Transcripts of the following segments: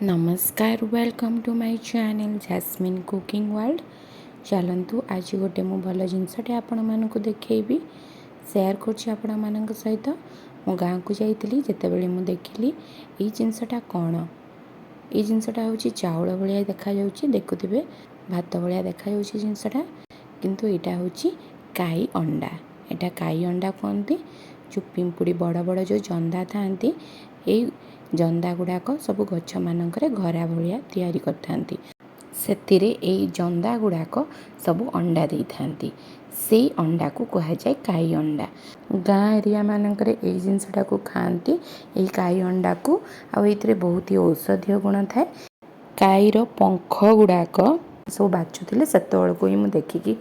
नमस्कार welcome to my channel Jasmine cooking world. चलतु आज गोटे मु भल जिनसटे आपण मानक देखी सेयार कर सहित मो गाँव को जाइली जितेबले मु देखिली ये जिनसटा कौन ये जिनसटा हूँ चाउल भाया देखा देखुवे भात भाया देखा जिनसटा किंतु यहाँ हूँ काई अंडा। यहाँ काई अंडा कहते जो पिंपुड़ी बड़ बड़ जो जंदा था जंदा गुड़ाक सब गछ मानक घरा भाया तैयारी करथांती से जंदा गुड़ाक सब अंडा दे था से अंडा को कह जाए काई अंडा। गाँ एरिया मानक जिनसटा को खाती ये काई अंडा को आउे बहुत ही औषधीय गुण थाए। काईर पंख गुड़ाक सब बाछुले से ही मुझे देखिकी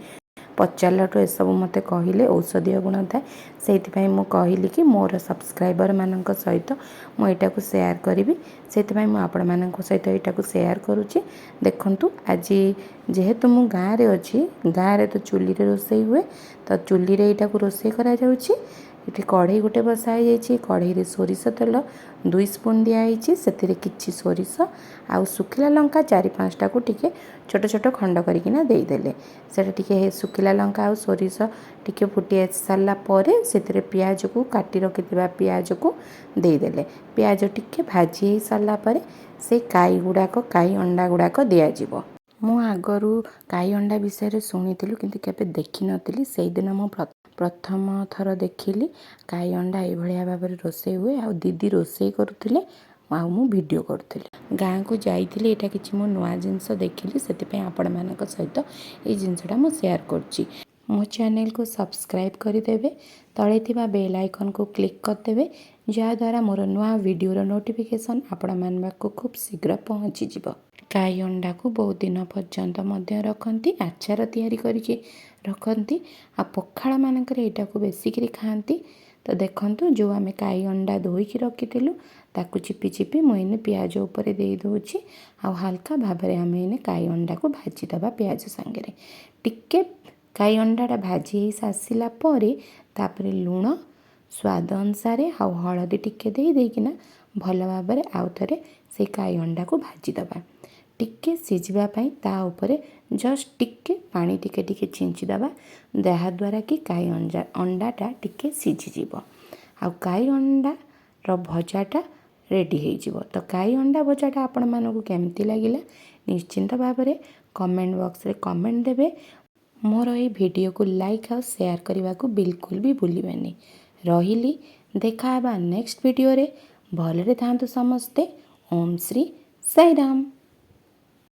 पचारू एसबू मत कहले औषधीय गुण थाए से मुझे कहली कि मोर सब्सक्राइबर मान सहित मुझा सेयार करी से मुझे सहित यहाँ सेयार करुँची। देखु आज जेहेतु मु गाँव में अच्छी गाँव में तो चूल्ही रोषे हुए तो चूल्ही यहाँ रोषे करा ये कढ़ई गोटे बसाई कढ़ई सोरिष तेल 2 स्पून दिखाई से किसी सोरिष आउ सुखिला लंका 4-5टा को टिके छोट छोट खंड करना देदेले से सुखिला लंका आउ सोरिष टिके फुटी सारा पर से पियाज को काटी रखि पियाज को देदेले पियाज टिके भाजी सारा पर से काई गुड़ाक काई अंडा गुड़ाक दिज्व। मु आगरू काई अंडा विषय शुणी किंतु केबे देखी नी से दिन मु प्रथम थर देखिली काई अंडा ये भाव में रोषे हुए आ दीदी रोषे करुले मु वीडियो करुली गाँ को जाइली यहाँ कि नुआ जिनस देखिली से आपण मान सहित ये जिनसटा मुझे सेयार कर मो चैनल को सब्सक्राइब करदेवे तले थिबा बेल आइकन को क्लिक करदेवे जहाँद्वारा मोर नुआ वीडियोर नोटिफिकेशन आपण मान खूब शीघ्र पहुँची जीव। काई अंडा को बहुत दिन पर्यंत रखती आचार तैयारी करके रखती आ पखाड़ मानक यहाँ को बेसिक खाती। तो देखु जो आम काई अंडा धोईकी रखीलु ताकू चिपी चिपी मुझे पियाज उपर दे दूँगी आ हल्का भाव में आम इने काई अंडा को भाजीदबा पियाज सांगे टिके काई अंडाटा भाजी आसला तापर लुण स्वाद अनुसार आ हलदी टिके देकिना भल भाव में आउ थे से काई अंडा को भाजीदबा टिके सिझापी ता उपरे जस्ट टिके पानी टिके टिके छिंचीदबा जहाँद्वारा कि काई अंडाटा टिके सिझीज आ काई अंडार भजाटा रेडी हो। तो काई अंडा भजाटा आपण मानक केमती लगिला निश्चिंत भाव में कमेंट बॉक्स रे कमेंट देवे। मोर ये वीडियो को लाइक और शेयर करने को बिल्कुल भी भूलिबेनी। रहिली देखा नेक्स्ट वीडियो रे भलरे थांतु समस्ते। ओम श्री साई राम।